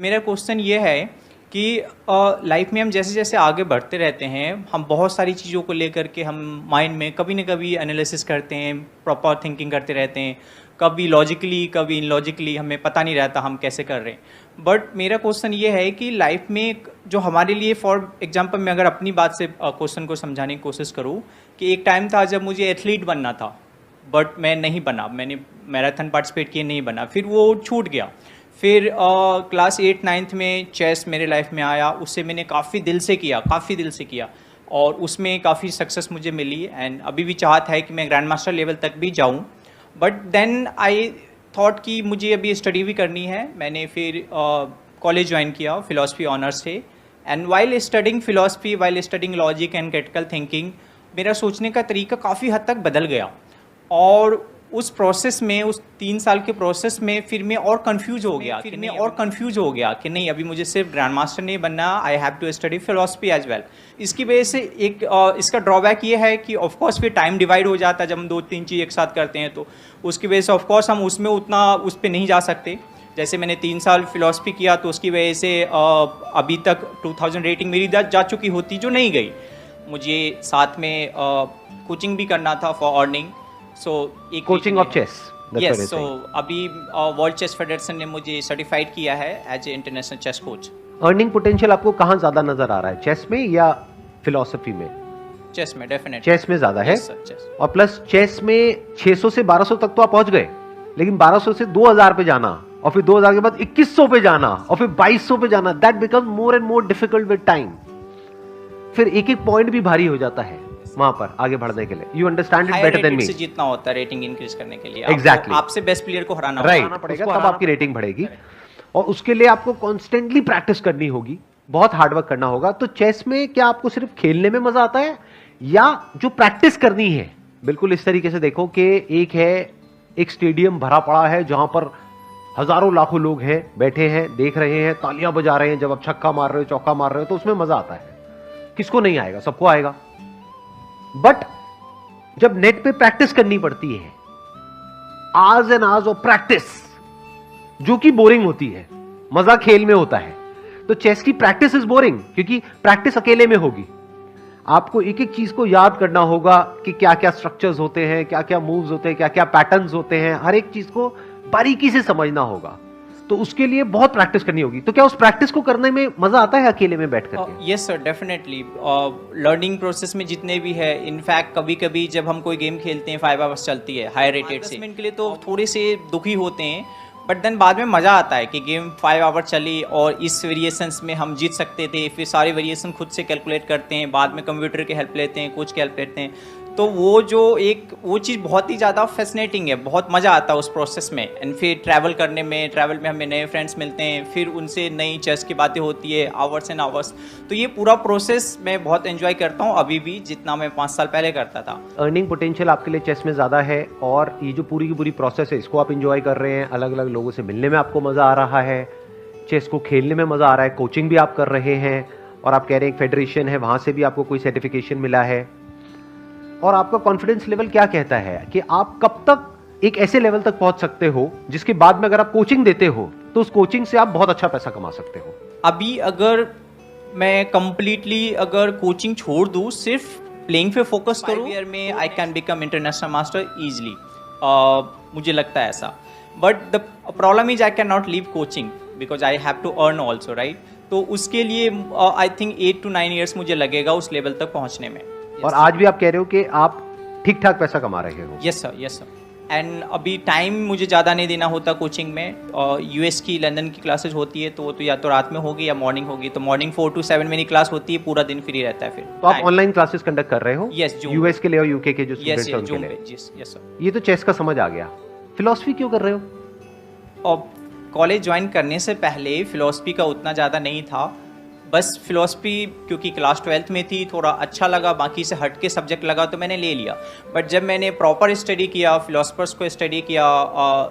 मेरा क्वेश्चन ये है कि लाइफ में हम जैसे जैसे आगे बढ़ते रहते हैं, हम बहुत सारी चीज़ों को लेकर के हम माइंड में कभी न कभी एनालिसिस करते हैं, प्रॉपर थिंकिंग करते रहते हैं, कभी लॉजिकली कभी इनलॉजिकली, हमें पता नहीं रहता हम कैसे कर रहे हैं। बट मेरा क्वेश्चन ये है कि लाइफ में जो हमारे लिए, फॉर एग्जांपल मैं अगर अपनी बात से क्वेश्चन को समझाने की कोशिश करूँ, कि एक टाइम था जब मुझे एथलीट बनना था, बट मैं नहीं बना, मैंने मैराथन पार्टिसिपेट किए, नहीं बना, फिर वो छूट गया। फिर क्लास 8-9 में चेस मेरे लाइफ में आया, उससे मैंने काफ़ी दिल से किया और उसमें काफ़ी सक्सेस मुझे मिली एंड अभी भी चाहत है कि मैं ग्रैंड मास्टर लेवल तक भी जाऊं। बट देन आई थॉट कि मुझे अभी स्टडी भी करनी है। मैंने फिर कॉलेज ज्वाइन किया फ़िलासफ़ी ऑनर्स से, and while studying philosophy, while studying logic and critical thinking, मेरा सोचने का तरीका काफ़ी हद तक बदल गया। और उस प्रोसेस में, उस 3 साल के प्रोसेस में फिर मैं और कंफ्यूज हो गया कि नहीं, अभी मुझे सिर्फ ग्रैंड मास्टर नहीं बनना, I have to study philosophy as well. इसकी वजह से एक इसका ड्रॉबैक ये है कि ऑफ कोर्स फिर टाइम डिवाइड हो जाता है जब हम 2-3 चीज़ एक साथ करते हैं, तो उसकी वजह से ऑफ कोर्स हम उसमें उतना उस पर नहीं जा सकते। जैसे मैंने 3 साल फिलोसफी किया तो उसकी वजह से अभी तक 2000 रेटिंग मेरी जा चुकी होती जो नहीं गई। मुझे साथ में कोचिंग भी करना था फॉर अर्निंग, सो एक coaching of chess. Yes, so अभी वर्ल्ड चेस फेडरेशन ने मुझे सर्टिफाइड किया है as a international chess coach. Earning potential आपको कहाँ ज्यादा नजर आ रहा है, चेस में या फिलॉसफी में? चेस में डेफिनेटली, चेस में ज्यादा है। yes, sir, और प्लस चेस में 600 से 1200 तक तो आप पहुंच गए, लेकिन 1200 से 2000 पे जाना और फिर 2000 के बाद 2100 पे जाना और फिर 2200 पे जाना, that become more and more difficult with time. फिर एक एक पॉइंट भी भारी हो जाता है वहां पर आगे बढ़ने के लिए। You understand it better than me. जितना होता है रेटिंग इंक्रीज करने के लिए, एग्जैक्टली आपसे बेस्ट प्लेयर को हराना पड़ेगा, तब आपकी रेटिंग बढ़ेगी। और उसके लिए आपको कॉन्स्टेंटली प्रैक्टिस करनी होगी, बहुत हार्डवर्क करना होगा। तो चेस में क्या आपको सिर्फ खेलने में मजा आता है, या जो प्रैक्टिस करनी है, बिल्कुल इस तरीके से देखो कि एक स्टेडियम भरा पड़ा है जहां पर हजारों लाखों लोग हैं, बैठे हैं, देख रहे हैं, तालियां बजा रहे हैं जब आप छक्का मार रहे हो, चौका मार रहे हो, तो उसमें मजा आता है। किसको नहीं आएगा, सबको आएगा। बट जब नेट पे प्रैक्टिस करनी पड़ती है, hours and hours of practice, जो कि बोरिंग होती है, मजा खेल में होता है। तो चेस की प्रैक्टिस इज बोरिंग, क्योंकि प्रैक्टिस अकेले में होगी। आपको एक एक चीज को याद करना होगा कि क्या क्या स्ट्रक्चर्स होते हैं, क्या क्या मूव्स होते हैं, क्या क्या पैटर्न्स होते हैं, हर एक चीज को बारीकी से समझना होगा। तो उसके लिए बहुत प्रैक्टिस करनी होगी। तो क्या उस प्रैक्टिस को करने में मजा आता है अकेले में बैठ करके? Yes sir, definitely. Learning process में जितने भी है, इनफैक्ट कभी कभी जब हम कोई गेम खेलते हैं 5 आवर्स चलती है हाई रेटेड से, के लिए तो थोड़े से दुखी होते हैं, बट देन बाद में मज़ा आता है कि गेम 5 आवर चली और इस वेरिएशंस में हम जीत सकते थे। फिर सारे वेरिएशन खुद से कैलकुलेट करते हैं, बाद में कंप्यूटर की हेल्प लेते हैं, कोच की हेल्प लेते हैं। तो वो चीज़ बहुत ही ज़्यादा फैसिनेटिंग है, बहुत मज़ा आता है उस प्रोसेस में। एंड फिर ट्रैवल में हमें नए फ्रेंड्स मिलते हैं, फिर उनसे नई चेस की बातें होती है, आवर्स एंड आवर्स। तो ये पूरा प्रोसेस मैं बहुत एंजॉय करता हूँ अभी भी, जितना मैं 5 साल पहले करता था। अर्निंग पोटेंशियल आपके लिए चेस में ज़्यादा है, और ये जो पूरी की पूरी प्रोसेस है, इसको आप इंजॉय कर रहे हैं, अलग अलग लोगों से मिलने में आपको मज़ा आ रहा है, चेस को खेलने में मज़ा आ रहा है, कोचिंग भी आप कर रहे हैं, और आप कह रहे हैं एक फेडरेशन है, वहाँ से भी आपको कोई सर्टिफिकेशन मिला है। और आपका कॉन्फिडेंस लेवल क्या कहता है कि आप कब तक एक ऐसे लेवल तक पहुंच सकते हो जिसके बाद में अगर आप कोचिंग देते हो तो उस कोचिंग से आप बहुत अच्छा पैसा कमा सकते हो? अभी अगर मैं कंप्लीटली अगर कोचिंग छोड़ दूं, सिर्फ प्लेइंग पे फोकस करूं, ईयर में I can become international master easily, मुझे लगता है ऐसा। But the problem is I can not leave coaching because I have to earn also, right? तो उसके लिए आई थिंक 8 to 9 years मुझे लगेगा उस लेवल तक पहुंचने में। और आज भी आप कह रहे हो कि आप ठीक ठाक पैसा कमा रहे हो? Yes sir, yes sir. And अभी टाइम मुझे ज़्यादा नहीं देना होता कोचिंग में। यूएस की, लंदन की क्लासेज होती है, तो या तो रात में होगी या मॉर्निंग होगी। तो मॉर्निंग 4 to 7 मेरी क्लास होती है, पूरा दिन फ्री रहता है फिर। तो आप ऑनलाइन क्लासेस कंडक्ट कर रहे हो? यस, यूएस के लिए और यूके के जो स्टूडेंट्स हैं उनके लिए? Yes sir. ये तो चेस का समझ आ गया। फिलॉसफी क्यों कर रहे हो? और कॉलेज ज्वाइन करने से पहले फिलॉसफी का उतना ज़्यादा नहीं था, बस फिलॉसफी क्योंकि क्लास 12th में थी, थोड़ा अच्छा लगा, बाकी से हट के सब्जेक्ट लगा तो मैंने ले लिया। बट जब मैंने प्रॉपर स्टडी किया, फिलोसफर्स को स्टडी किया,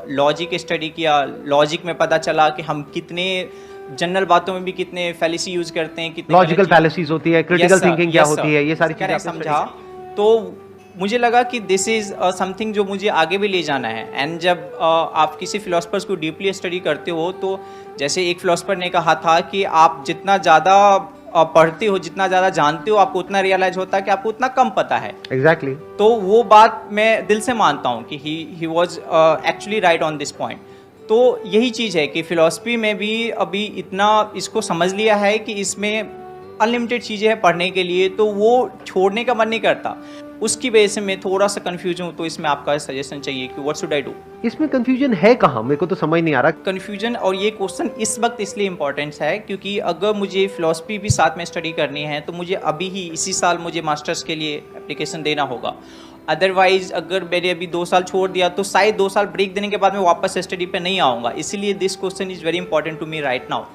लॉजिक स्टडी किया, लॉजिक में पता चला कि हम कितने जनरल बातों में भी कितने फैलेसी यूज़ करते हैं, कितने लॉजिकल फैलेसीज होती है, क्रिटिकल थिंकिंग क्या होती है, ये सारी चीज़ें समझा। तो मुझे लगा कि दिस इज़ समथिंग जो मुझे आगे भी ले जाना है। एंड जब आप किसी फिलोसफर्स को डीपली स्टडी करते हो तो जैसे एक फिलोसफर ने कहा था कि आप जितना ज़्यादा पढ़ते हो, जितना ज़्यादा जानते हो, आपको उतना रियलाइज होता है कि आपको उतना कम पता है। एग्जैक्टली तो वो बात मैं दिल से मानता हूँ कि he was actually right on this point. तो यही चीज़ है कि फ़िलॉसफी में भी अभी इतना इसको समझ लिया है कि इसमें अनलिमिटेड चीज़ें हैं पढ़ने के लिए, तो वो छोड़ने का मन नहीं करता। उसकी वजह से मैं थोड़ा सा कंफ्यूज हूँ, तो इसमें आपका सजेशन चाहिए कि व्हाट शुड आई डू। इसमें कंफ्यूजन है कहाँ, मेरे को तो समझ नहीं आ रहा। कन्फ्यूजन और ये क्वेश्चन इस वक्त इसलिए इम्पोर्टेंट है क्योंकि अगर मुझे फ़िलॉसफी भी साथ में स्टडी करनी है तो मुझे अभी ही इसी साल मुझे मास्टर्स के लिए एप्लीकेशन देना होगा। अदरवाइज अगर मैंने अभी 2 साल छोड़ दिया तो शायद 2 साल ब्रेक देने के बाद मैं वापस स्टडी पे नहीं आऊँगा। इसीलिए this question is very important to me right now.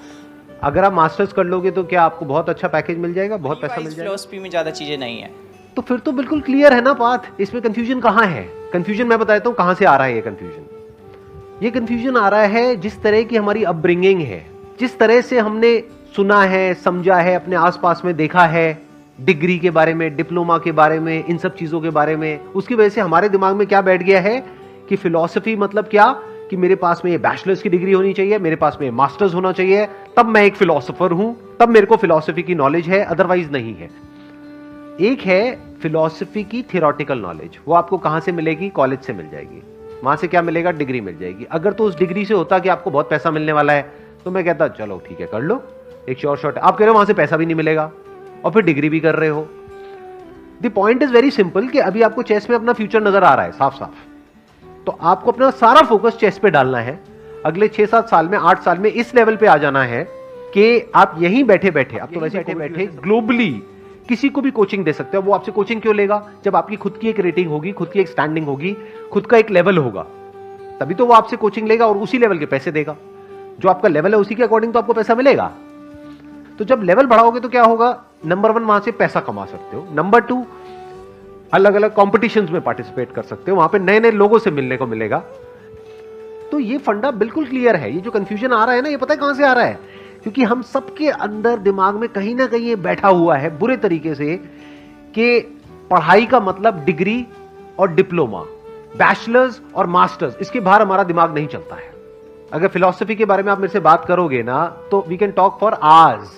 अगर आप मास्टर्स कर लोगे तो क्या आपको बहुत अच्छा पैकेज मिल जाएगा, बहुत पैसा मिल जाएगा? फिलॉसफी में ज़्यादा चीज़ें नहीं है तो फिर तो बिल्कुल क्लियर है ना बात। इसमें कंफ्यूजन कहाँ है? कंफ्यूजन मैं बताता हूँ कहाँ से आ रहा है। ये कंफ्यूजन आ रहा है जिस तरह की हमारी अपब्रिंगिंग है, जिस तरह से हमने सुना है, समझा है, अपने आसपास में देखा है, डिग्री के बारे में, डिप्लोमा के बारे में, इन सब चीजों के बारे में, उसकी वजह से हमारे दिमाग में क्या बैठ गया है कि फिलॉसफी मतलब क्या, कि मेरे पास में ये बैचलर्स की डिग्री होनी चाहिए, मेरे पास में मास्टर्स होना चाहिए, तब मैं एक फिलोसोफर हूं, तब मेरे को फिलॉसफी की नॉलेज है, अदरवाइज नहीं है। एक है फिलॉसफी की थियोरेटिकल नॉलेज, वो आपको कहां से मिलेगी? कॉलेज से मिल जाएगी। वहां से क्या मिलेगा? डिग्री मिल जाएगी। अगर तो उस डिग्री से होता कि आपको बहुत पैसा मिलने वाला है तो मैं कहता चलो ठीक है कर लो, एक श्योर शॉट। आप कह रहे हो वहां से पैसा भी नहीं मिलेगा और फिर डिग्री भी कर रहे हो। The point is very simple कि अभी आपको चेस में अपना फ्यूचर नजर आ रहा है साफ साफ, तो आपको अपना सारा फोकस चेस पे डालना है। अगले 6-7 साल में, 8 साल में इस लेवल पे आ जाना है कि आप यहीं बैठे बैठे, आप तो वैसे बैठे बैठे ग्लोबली किसी को भी कोचिंग दे सकते हो। वो आपसे कोचिंग क्यों लेगा? जब आपकी खुद की एक रेटिंग होगी, खुद की एक स्टैंडिंग होगी, खुद का एक लेवल होगा, तभी तो वो आपसे कोचिंग लेगा और उसी लेवल के पैसे देगा। जो आपका लेवल है उसी के अकॉर्डिंग तो आपको पैसा मिलेगा। तो जब लेवल बढ़ाओगे तो क्या होगा? नंबर 1 वहां से पैसा कमा सकते हो, नंबर 2 अलग अलग कॉम्पिटिशंस में पार्टिसिपेट कर सकते हो, वहां पे नए नए लोगों से मिलने को मिलेगा। तो ये फंडा बिल्कुल क्लियर है। ये जो कंफ्यूजन आ रहा है ना, ये पता है कहां से आ रहा है? क्योंकि हम सबके अंदर दिमाग में कहीं ना कहीं ये बैठा हुआ है बुरे तरीके से कि पढ़ाई का मतलब डिग्री और डिप्लोमा, बैचलर्स और मास्टर्स, इसके बाहर हमारा दिमाग नहीं चलता है। अगर फिलॉसफी के बारे में आप मेरे से बात करोगे ना तो we can talk for hours,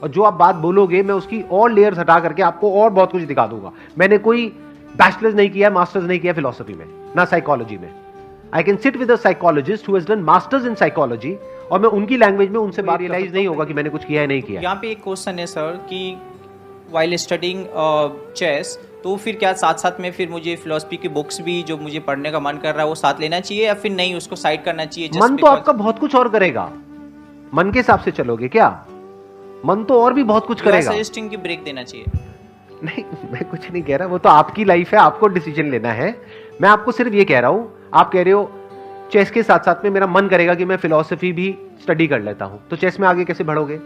और जो आप बात बोलोगे मैं उसकी और लेयर्स हटा करके आपको और बहुत कुछ दिखा दूंगा। मैंने कोई बैचलर्स नहीं किया, मास्टर्स नहीं किया फिलॉसफी में, ना साइकोलॉजी में। I can sit with a psychologist who has done masters in psychology और मैं उनकी लैंग्वेज में उनसे बात रियलाइज नहीं होगा कि मैंने कुछ किया है नहीं किया। यहाँ पे एक क्वेश्चन है सर कि वाइल स्टडिंग चेस, तो फिर क्या साथ साथ में फिर मुझे फिलॉसफी की बुक्स भी जो मुझे पढ़ने का मन कर रहा है वो साथ लेना चाहिए या फिर नहीं, उसको साइड करना चाहिए? मन तो आपका बहुत कुछ और करेगा, मन के हिसाब से चलोगे क्या? मन तो और भी बहुत कुछ करेगा। सजेस्टिंग की ब्रेक देना चाहिए? नहीं, मैं कुछ नहीं कह रहा, वो तो आपकी लाइफ है, आपको डिसीजन लेना है। मैं आपको सिर्फ ये कह रहा हूं, आप कह रहे हो चेस के साथ साथ में मेरा मन करेगा कि मैं फिलॉसफी भी स्टडी कर लेता हूं, तो चेस में आगे कैसे बढ़ोगे?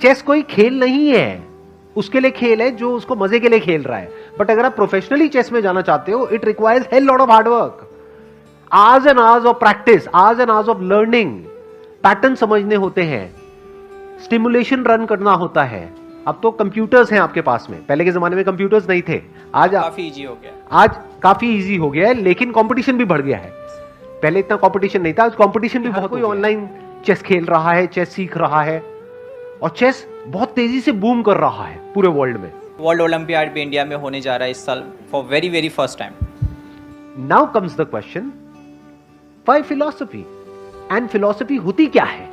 चेस कोई खेल नहीं है, उसके लिए खेल है जो उसको मजे के लिए खेल रहा है। बट अगर आप प्रोफेशनली चेस में जाना चाहते हो, it requires hell lot of hard work, hours and hours of practice, hours and hours of learning, pattern समझने होते हैं, स्टिमुलेशन रन करना होता है। अब तो कंप्यूटर्स हैं आपके पास में, पहले के जमाने में कंप्यूटर्स नहीं थे। आज काफी इजी हो गया, आज काफी इजी हो गया है, लेकिन कंपटीशन भी बढ़ गया है। पहले इतना कंपटीशन नहीं था, आज कंपटीशन भी बहुत। कोई ऑनलाइन चेस खेल रहा है, चेस सीख रहा है, और चेस बहुत तेजी से बूम कर रहा है पूरे वर्ल्ड में। वर्ल्ड ओलंपियाड भी इंडिया में होने जा रहा है इस साल for very very first time. Now comes the question, why philosophy? And philosophy होती क्या है?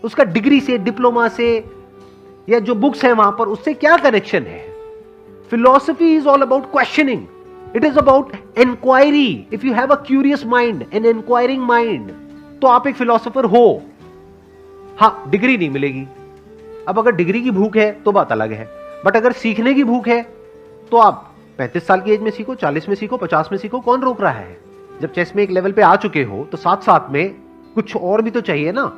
उसका डिग्री से, डिप्लोमा से, या जो बुक्स हैं वहां पर, उससे क्या कनेक्शन है? Philosophy is all about questioning, it is about inquiry. If you have a curious mind, an inquiring mind, तो आप एक फिलॉसफर हो। हाँ, डिग्री नहीं मिलेगी। अब अगर डिग्री की भूख है तो बात अलग है, बट अगर सीखने की भूख है तो आप 35 साल की एज में सीखो, 40 में सीखो, 50 में सीखो, कौन रोक रहा है? जब चेस में एक लेवल पे आ चुके हो तो साथ साथ में कुछ और भी तो चाहिए ना।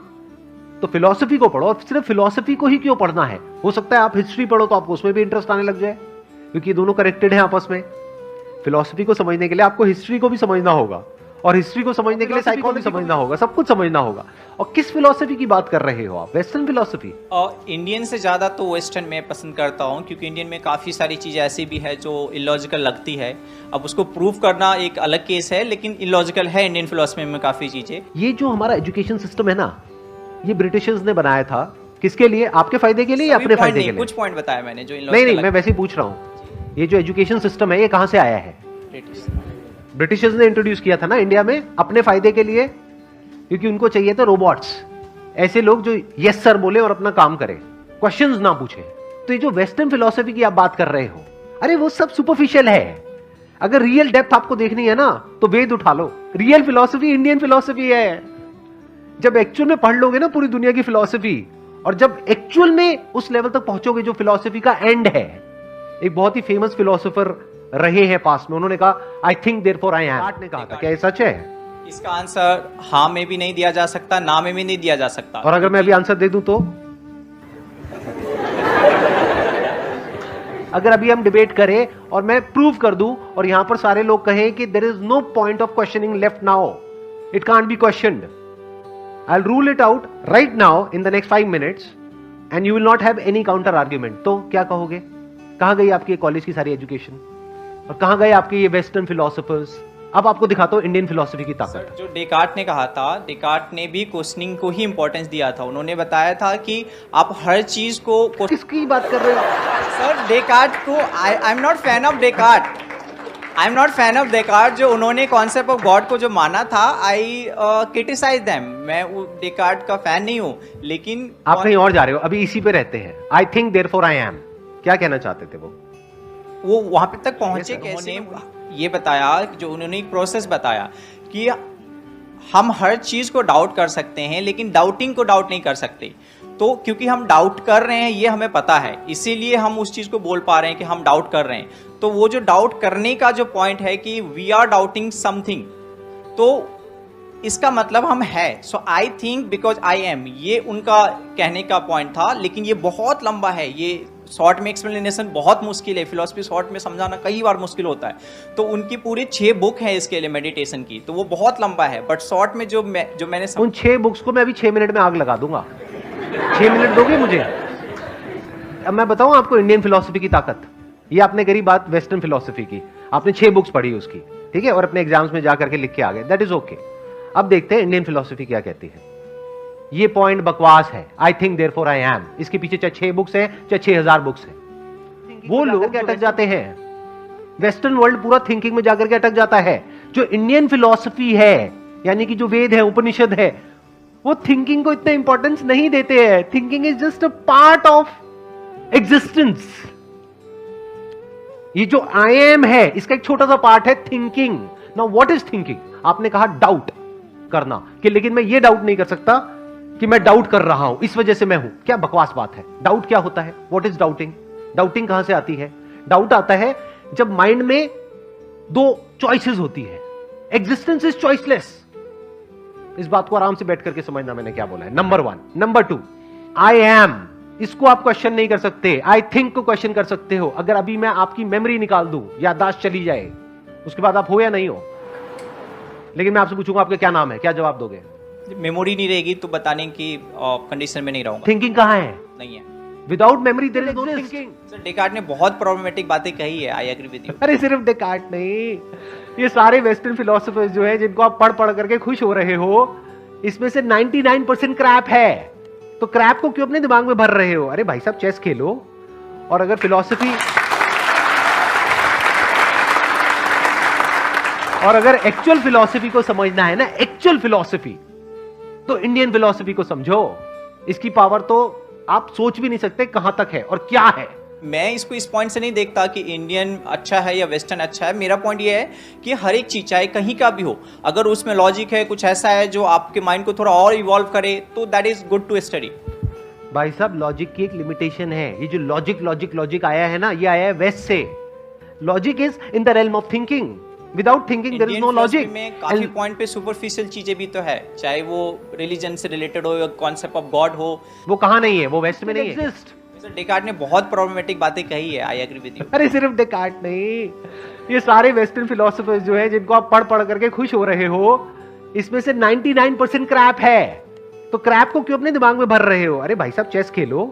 तो फिलॉसफी को पढ़ो, और सिर्फ फिलॉसफी को ही क्यों पढ़ना है? हो सकता है आप हिस्ट्री पढ़ो तो आपको उसमें भी इंटरेस्ट आने लग जाए, क्योंकि ये दोनों कनेक्टेड हैं आपस में। फिलॉसफी को समझने के लिए आपको हिस्ट्री को भी समझना होगा, और हिस्ट्री को समझने के लिए साइकोलॉजी समझना होगा, सब कुछ समझना होगा। और किस फिलॉसफी की बात कर रहे हो आप? Western philosophy? और इंडियन से ज़्यादा तो वेस्टर्न में पसंद करता हूँ, क्योंकि इंडियन में काफ़ी सारी चीज़ें ऐसी भी है जो इलॉजिकल लगती है। अब उसको प्रूव करना एक अलग केस है, लेकिन इलॉजिकल है इंडियन फिलॉसफी में काफ़ी चीज़ें। ये जो हमारा एजुकेशन सिस्टम है ना, ये ब्रिटिशर्स ने बनाया था, किसके लिए? आपके फायदे के लिए या अपने फायदे के लिए? कुछ पॉइंट बताया मैंने जो नहीं, मैं वैसे ही पूछ रहा हूँ। ये जो एजुकेशन सिस्टम है, ये कहाँ से आया है? ब्रिटिशर्स ने इंट्रोड्यूस किया था ना इंडिया में, अपने फायदे के लिए, क्योंकि उनको चाहिए थे रोबोट्स, ऐसे लोग जो यस सर बोले और अपना काम करें, क्वेश्चंस ना पूछे। तो ये जो वेस्टर्न फिलॉसफी की आप बात कर रहे हो, अरे वो सब सुपरफिशियल है। अगर रियल डेप्थ आपको देखनी है ना, तो वेद उठा लो। रियल फिलॉसफी इंडियन फिलॉसफी है। जब एक्चुअल में पढ़ लोगे ना पूरी दुनिया की फिलॉसफी, और जब एक्चुअल में उस लेवल तक पहुंचोगे जो फिलॉसफी का एंड है। एक बहुत ही फेमस फिलोसोफर रहे हैं पास्ट में, उन्होंने कहा I think therefore I am. ने कहा था, क्या ये सच है? इसका आंसर हाँ में भी नहीं दिया जा सकता, ना में भी नहीं दिया जा सकता। और अगर मैं अभी आंसर दे दूं तो? अगर अभी हम डिबेट करें और मैं प्रूव कर दूं और यहां पर सारे लोग कहें कि there is no point of questioning left now, it can't be questioned, I will rule it out right now in the next 5 minutes and you will not have any counter argument, तो क्या कहोगे? कहां गई आपकी college की सारी education, और कहां गए आपके ये वेस्टर्न फिलोसोफर्स? अब आपको दिखाता हूं इंडियन फिलोसफी की ताकत। जो डेकार्ट ने कहा था, डेकार्ट ने भी क्वेश्चनिंग को ही इंपॉर्टेंस दिया था। उन्होंने बताया था कि आप हर चीज को किसकी बात कर रहे हो सर? डेकार्ट को I am not fan of Descartes, I am not fan of Descartes. जो उन्होंने कॉन्सेप्ट ऑफ गॉड को जो माना था, आई क्रिटिसाइज देम। मैं वो डेकार्ट का फैन नहीं हूँ, लेकिन आप कहीं और जा रहे हो, अभी इसी पे रहते हैं। I think therefore I am, क्या कहना चाहते थे वो वहां पे तक पहुंचे कैसे? ये बताया, जो उन्होंने एक प्रोसेस बताया कि हम हर चीज को डाउट कर सकते हैं, लेकिन डाउटिंग को डाउट नहीं कर सकते। तो क्योंकि हम डाउट कर रहे हैं ये हमें पता है, इसीलिए हम उस चीज को बोल पा रहे हैं कि हम डाउट कर रहे हैं। तो वो जो डाउट करने का जो पॉइंट है कि वी आर डाउटिंग समथिंग, तो इसका मतलब हम है। So I think because I am, ये उनका कहने का पॉइंट था। लेकिन ये बहुत लंबा है, ये शॉर्ट में एक्सप्लेनेशन बहुत मुश्किल है। फिलॉसफी शॉर्ट में समझाना कई बार मुश्किल होता है। तो उनकी पूरी 6 बुक है इसके लिए मेडिटेशन की, तो वो बहुत लंबा है। बट शॉर्ट में जो मैंने उन 6 बुक्स को मैं अभी 6 मिनट में आग लगा दूंगा। 6 मिनट दोगे मुझे? अब मैं बताऊं आपको इंडियन फिलॉसफी की ताकत। ये आपने करी बात वेस्टर्न फिलॉसफी की, आपने 6 बुक्स पढ़ी उसकी, ठीक है, और अपने एग्जाम्स में जाकर के लिख के आ गए, दैट इज ओके। अब देखते हैं इंडियन फिलॉसफी क्या कहती है। ये पॉइंट बकवास है, I think therefore I am. इसके पीछे चाहे 6 बुक्स है चाहे 6000 बुक्स है। वो लोग अटक जाते हैं, वेस्टर्न वर्ल्ड पूरा थिंकिंग में जाकर के अटक जाता है। जो इंडियन फिलॉसफी है, यानी कि जो वेद है, उपनिषद है, वो थिंकिंग को इतना इंपॉर्टेंस नहीं देते हैं। Thinking is just a part of existence. ये जो आई एम है, इसका एक छोटा सा पार्ट है thinking. Now what is thinking? आपने कहा डाउट करना, कि लेकिन मैं ये डाउट नहीं कर सकता कि मैं डाउट कर रहा हूं, इस वजह से मैं हूं। क्या बकवास बात है। डाउट क्या होता है? What is doubting? डाउटिंग कहां से आती है? डाउट आता है जब माइंड में 2 चॉइसेस होती है। Existence is choiceless. इस बात को आराम से बैठ करके समझना मैंने क्या बोला है। नंबर 1। नंबर 2, आई एम, इसको आप क्वेश्चन नहीं कर सकते। आई थिंक को क्वेश्चन कर सकते हो। अगर अभी मैं आपकी मेमोरी निकाल दूं, याददाश्त चली जाए, उसके बाद आप हो या नहीं हो। लेकिन मैं आपसे पूछूंगा आपका क्या नाम है, क्या जवाब दोगे? मेमोरी नहीं रहेगी तो बताने की कंडीशन में नहीं रहूंगा। थिंकिंग कहां है? नहीं है। Without memory there is no thinking. Sir Descartes ने बहुत प्रॉब्लमेटिक बातें कही है, आई एग्री विद यू। अरे सिर्फ डेकार्ट नहीं, ये सारे वेस्टर्न फिलोसोफर्स जो है, जिनको आप पढ़ पढ़ करके खुश हो रहे हो, इसमें से 99% क्रैप है। तो क्रैप को क्यों अपने दिमाग में भर रहे हो? अरे भाई साहब, चेस खेलो। और अगर फिलॉसफी और अगर एक्चुअल फिलॉसफी को समझना है ना, एक्चुअल फिलॉसफी, तो इंडियन फिलॉसफी को समझो। इसकी पावर तो आप सोच भी नहीं सकते कहां तक है और क्या है। मैं इसको इस पॉइंट से नहीं देखता कि इंडियन अच्छा है या वेस्टर्न अच्छा है। मेरा पॉइंट ये है कि हर एक चीज, चाहे कहीं का भी हो, अगर उसमें लॉजिक है, कुछ ऐसा है जो आपके माइंड को थोड़ा और इवॉल्व करे, तो that is good to study. भाई साहब, लॉजिक की एक लिमिटेशन है। ये जो लॉजिक आया है ना, ये आया है वेस्ट से। Logic is in the realm of thinking. Without thinking there is no logic. में काफी पॉइंट पे सुपरफिशियल चीजें भी तो है, चाहे वो रिलीजन से रिलेटेड हो या कॉन्सेप्ट ऑफ गॉड हो। वो कहां नहीं है? वो वेस्ट में नहीं है। सर डेकार्ट ने बहुत प्रॉब्लमेटिक बातें कही है, आई एग्री विद यू। अरे सिर्फ डेकार्ट नहीं, ये सारे वेस्टर्न फिलोसोफर्स जो है जिनको आप पढ़ पढ़ करके खुश हो रहे हो, इसमें से 99% क्रैप है। तो क्रैप को क्यों अपने दिमाग में भर रहे हो? अरे भाई साहब चेस खेलो,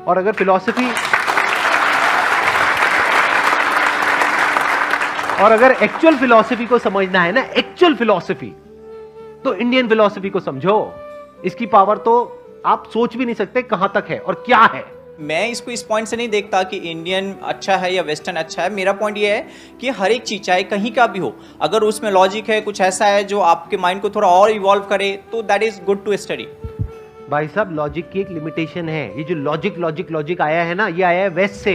और अगर फिलॉसफी और अगर एक्चुअल फिलॉसफी को समझना है ना, एक्चुअल फिलॉसफी, तो इंडियन फिलॉसफी को समझो। इसकी पावर तो आप सोच भी नहीं सकते कहां तक है और क्या है। मैं इसको इस पॉइंट से नहीं देखता कि इंडियन अच्छा है या वेस्टर्न अच्छा है। मेरा पॉइंट ये है कि हर एक चीज चाहे कहीं का भी हो, अगर उसमें लॉजिक है, कुछ ऐसा है जो आपके माइंड को थोड़ा और इवॉल्व करे, तो that is good to study. भाई साहब लॉजिक की एक लिमिटेशन है। ये जो लॉजिक आया है ना, ये आया है वेस्ट से।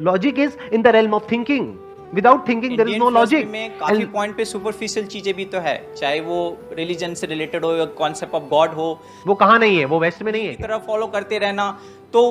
Logic is in the realm of thinking. Without thinking there is no logic. में काफी पॉइंट पे सुपरफिशियल चीजें भी तो है, चाहे वो रिलीजन से रिलेटेड हो या कॉन्सेप्ट ऑफ गॉड हो। वो कहां नहीं है, वो वेस्ट में नहीं है। तरह फॉलो करते रहना, तो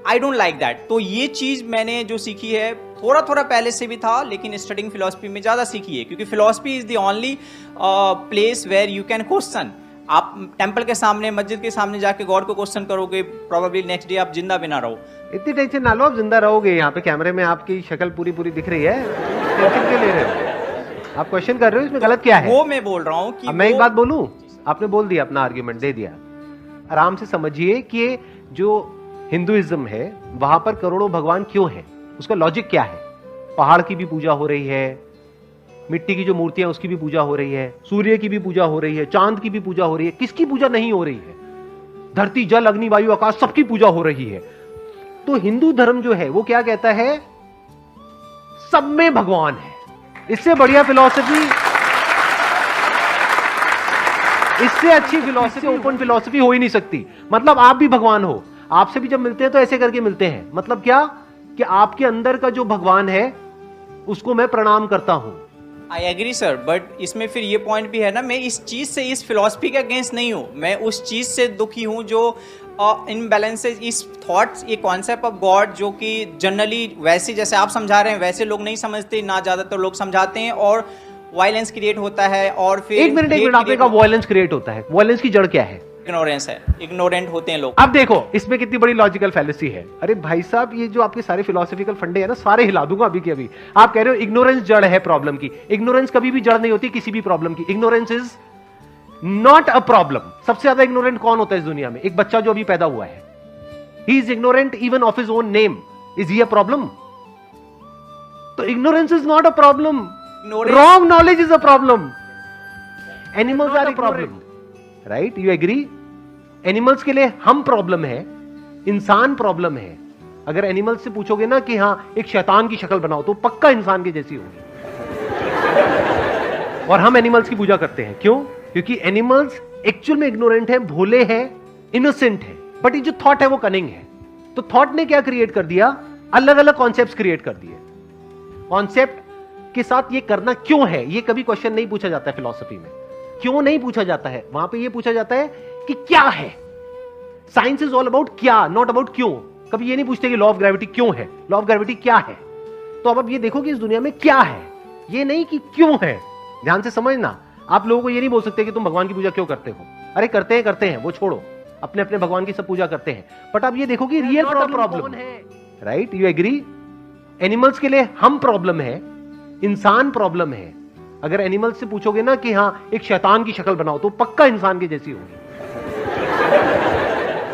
आई डोंट लाइक दैट। तो ये चीज मैंने जो सीखी है, थोड़ा थोड़ा पहले से भी था, लेकिन स्टडिंग फिलोसफी में ज्यादा सीखी है, क्योंकि philosophy is the only place where you can question. आप टेंपल के सामने, मस्जिद के सामने जाके गॉड को क्वेश्चन करोगे, प्रोबेबली नेक्स्ट डे आप जिंदा भी ना रहो। इतनी टेंशन ना लो, आप जिंदा रहोगे। यहाँ पे कैमरे में आपकी शक्ल पूरी पूरी दिख रही है, टेंशन क्यों ले रहे हो? आप क्वेश्चन कर रहे हो, इसमें गलत क्या है? वो मैं बोल रहा हूँ कि मैं एक बात बोलूं, आपने बोल दिया, अपना आर्ग्यूमेंट दे दिया। आराम से समझिए कि जो हिंदुइज्म है वहां पर करोड़ों भगवान क्यों है, उसका लॉजिक क्या है। पहाड़ की भी पूजा हो रही है, मिट्टी की जो मूर्तियां उसकी भी पूजा हो रही है, सूर्य की भी पूजा हो रही है, चांद की भी पूजा हो रही है। किसकी पूजा नहीं हो रही है? धरती, जल, अग्नि, वायु, आकाश, सबकी पूजा हो रही है। तो हिंदू धर्म जो है वो क्या कहता है? सब में भगवान है। इससे बढ़िया फिलॉसफी, इससे अच्छी फिलॉसफी, ओपन फिलॉसफी हो ही नहीं सकती। मतलब आप भी भगवान हो। आपसे भी जब मिलते हैं तो ऐसे करके मिलते हैं। मतलब क्या कि आपके अंदर का जो भगवान है उसको मैं प्रणाम करता हूं। आई एग्री सर, बट इसमें फिर ये पॉइंट भी है ना, मैं इस चीज से, इस फिलॉसफी के अगेंस्ट नहीं हूँ। मैं उस चीज से दुखी हूँ जो इनबैलेंसेस, इस थॉट्स, ये कॉन्सेप्ट ऑफ गॉड जो कि जनरली वैसे जैसे आप समझा रहे हैं वैसे लोग नहीं समझते ना, ज्यादातर लोग समझाते हैं, और वायलेंस क्रिएट होता है। और फिर एक मिनट आपने कहा वायलेंस क्रिएट होता है। वायलेंस की जड़ क्या है? इग्नोरेंस है, इग्नोरेंट होते हैं लोग। अब देखो इसमें कितनी बड़ी लॉजिकल फैलेसी है। अरे भाई साहब, ये जो आपके सारे फिलोसॉफिकल फंडे हैं ना, सारे हिला दूंगा अभी के अभी। आप कह रहे हो इग्नोरेंस जड़ है प्रॉब्लम की। इग्नोरेंस कभी भी जड़ नहीं होती किसी भी प्रॉब्लम की। Ignorance is not a problem. सबसे ज्यादा इग्नोरेंट कौन होता है इस दुनिया में? एक बच्चा जो अभी पैदा हुआ है। He is ignorant even of his own name. Is he a problem? तो ignorance is not a problem, wrong knowledge is a problem. Animals are a problem, right? You agree? Animals के लिए हम प्रॉब्लम है, इंसान problem है। अगर animals से पूछोगे ना कि हाँ एक शैतान की शक्ल बनाओ, तो पक्का इंसान की जैसी होगी। और हम एनिमल्स की पूजा करते हैं। क्यों? क्योंकि एनिमल्स एक्चुअल में इग्नोरेंट है, भोले हैं, इनोसेंट है। बट ये जो थॉट है वो कनिंग है। तो थॉट ने क्या क्रिएट कर दिया? अलग अलग कॉन्सेप्ट्स क्रिएट कर दिए। कॉन्सेप्ट के साथ ये करना क्यों है, ये कभी क्वेश्चन नहीं पूछा जाता है फिलॉसफी में। क्यों नहीं पूछा जाता है? वहां पे ये पूछा जाता है कि क्या है। साइंस इज ऑल अबाउट क्या, नॉट अबाउट क्यों। कभी ये नहीं पूछते कि लॉ ऑफ ग्रेविटी क्यों है, लॉ ऑफ ग्रेविटी क्या है। तो अब ये देखो कि इस दुनिया में क्या है, ये नहीं कि क्यों है। ध्यान से समझना। आप लोगों को ये नहीं बोल सकते कि तुम भगवान की पूजा क्यों करते हो। अरे करते हैं, वो छोड़ो, अपने अपने भगवान की सब पूजा करते हैं। बट आप ये देखो कि रियल प्रॉब्लम है, राइट? You agree? एनिमल्स के लिए हम प्रॉब्लम है, इंसान प्रॉब्लम है। अगर एनिमल्स से पूछोगे ना कि हाँ एक शैतान की शक्ल बनाओ, तो पक्का इंसान की जैसी होगी।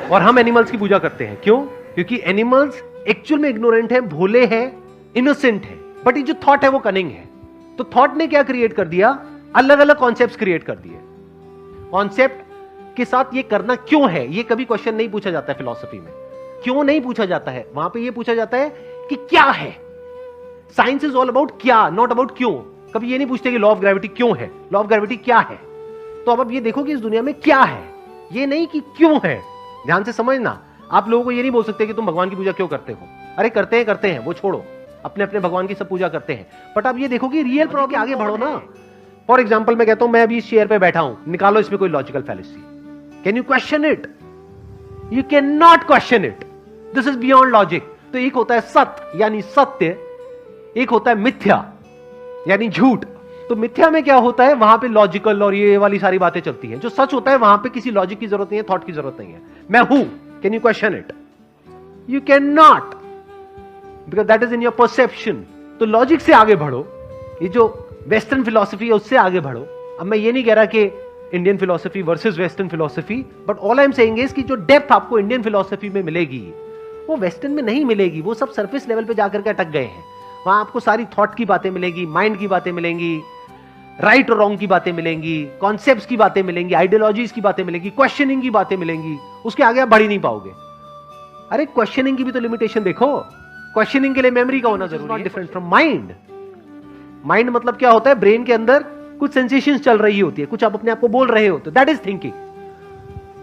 और हम एनिमल्स की पूजा करते हैं। क्यों? क्योंकि एनिमल्स एक्चुअल में इग्नोरेंट है, भोले हैं, इनोसेंट है। बट ये जो थॉट है वो कनिंग है। तो थॉट ने क्या क्रिएट कर दिया? अलग अलग कॉन्सेप्ट्स क्रिएट कर दिए। कॉन्सेप्ट के साथ ये करना क्यों है, ये कभी क्वेश्चन नहीं पूछा जाता है फिलॉसफी में। क्यों नहीं पूछा जाता है? वहां पे ये पूछा जाता है कि क्या है। साइंस इज ऑल अबाउट क्या, नॉट अबाउट क्यों। कभी ये नहीं पूछते कि लॉ ऑफ ग्रेविटी क्यों है, लॉ ऑफ ग्रेविटी क्या है। तो अब ये देखो कि इस दुनिया में क्या है, ये नहीं कि क्यों है। ध्यान से समझना। आप लोगों को ये नहीं बोल सकते कि तुम भगवान की पूजा क्यों करते हो। अरे करते हैं, वो छोड़ो, अपने अपने भगवान की सब पूजा करते हैं। बट आप ये देखो कि रियल प्रॉब्लम, आगे बढ़ो ना। फॉर एग्जाम्पल मैं कहता हूं मैं अभी इस चेयर पे बैठा हूं, निकालो इसमें कोई logical fallacy. Can you question it? You can not question it. This is beyond logic. तो एक होता है सत्य यानी सत्य, एक होता है मिथ्या यानी झूठ। तो मिथ्या में क्या होता है? वहां पे लॉजिकल और ये वाली सारी बातें चलती हैं। जो सच होता है वहां पे किसी लॉजिक की जरूरत नहीं है, थॉट की जरूरत नहीं है। मैं हूं, can you question it? You can not, because that is in your perception. तो लॉजिक से आगे बढ़ो, ये जो वेस्टर्न फिलॉसफी है उससे आगे बढ़ो। अब मैं ये नहीं कह रहा कि Indian philosophy versus western philosophy, but all I am saying is कि जो डेप्थ आपको इंडियन फिलॉसफी में मिलेगी वो वेस्टर्न में नहीं मिलेगी। वो सब सरफेस लेवल पे जाकर के अटक गए हैं। वहां आपको सारी थॉट की बातें मिलेंगी, माइंड की बातें मिलेंगी, राइट और रॉन्ग की बातें मिलेंगी, कॉन्सेप्ट्स की बातें मिलेंगी, आइडियोलॉजीज की बातें मिलेंगी, क्वेश्चनिंग की बातें मिलेंगी। उसके आगे आप बढ़ ही नहीं पाओगे। अरे क्वेश्चनिंग की भी तो लिमिटेशन देखो। क्वेश्चनिंग के लिए मेमोरी का होना जरूरी है, डिफरेंट फ्रॉम माइंड। माइंड मतलब क्या होता है? ब्रेन के अंदर कुछ सेंसेशंस चल रही होती है, कुछ आप अपने आप को बोल रहे होते, दैट इज थिंकिंग।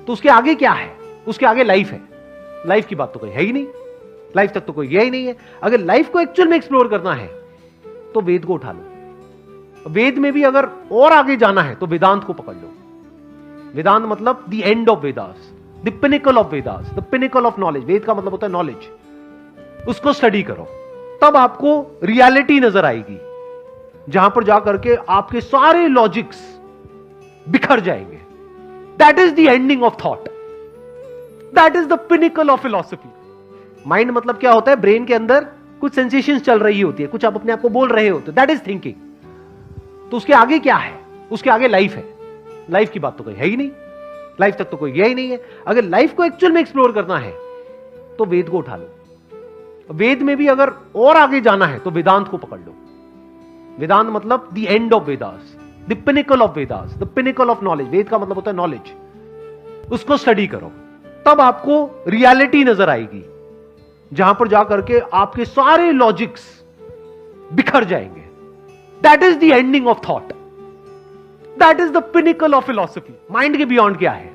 तो उसके आगे क्या है? उसके आगे लाइफ है। लाइफ की बात तो कोई है ही नहीं, लाइफ तक तो कोई गया ही नहीं है। अगर लाइफ को एक्चुअल में एक्सप्लोर करना है तो वेद को उठा लो। वेद में भी अगर और आगे जाना है तो वेदांत को पकड़ लो। वेदांत मतलब the end of Vedas, the pinnacle of Vedas, the pinnacle of knowledge. Veda का मतलब होता है नॉलेज। उसको स्टडी करो, तब आपको रियलिटी नजर आएगी, जहां पर जाकर के आपके सारे लॉजिक्स बिखर जाएंगे। That is the ending of thought, that is the pinnacle of philosophy. Mind मतलब क्या होता है? ब्रेन के अंदर कुछ सेंसेशंस चल रही होती है, कुछ आप अपने आप को बोल रहे होते, दैट इज थिंकिंग। तो उसके आगे क्या है? उसके आगे लाइफ है। लाइफ की बात तो कोई है ही नहीं, लाइफ तक तो कोई गया ही नहीं है। अगर लाइफ को एक्चुअल में एक्सप्लोर करना है तो वेद को उठा लो। वेद में भी अगर और आगे जाना है तो वेदांत को पकड़ लो। वेदांत मतलब the end of Vedas, the pinnacle of Vedas, the pinnacle of knowledge. Veda का मतलब होता है नॉलेज। उसको स्टडी करो, तब आपको रियलिटी नजर आएगी, जहां पर जाकर के आपके सारे लॉजिक्स बिखर जाएंगे। That is the ending of thought, that is the pinnacle of philosophy. Mind के बियॉन्ड क्या है?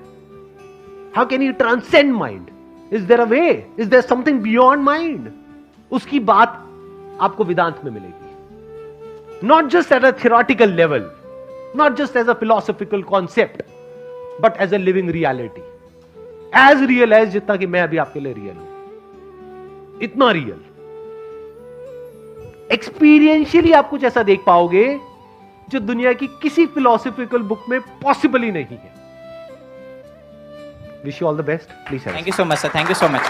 How can you transcend mind? Is there a way? Is there something beyond mind? उसकी बात आपको वेदांत में मिलेगी। Not just at a theoretical level, not just as a philosophical concept, but as a living reality. As real as जितना कि मैं अभी आपके लिए रियल हूं, इतना रियल। एक्सपीरियंशियली आप कुछ ऐसा देख पाओगे जो दुनिया की किसी फिलोसॉफिकल बुक में पॉसिबल ही नहीं है। Wish you all the best. Please thank you so much sir, thank you so much.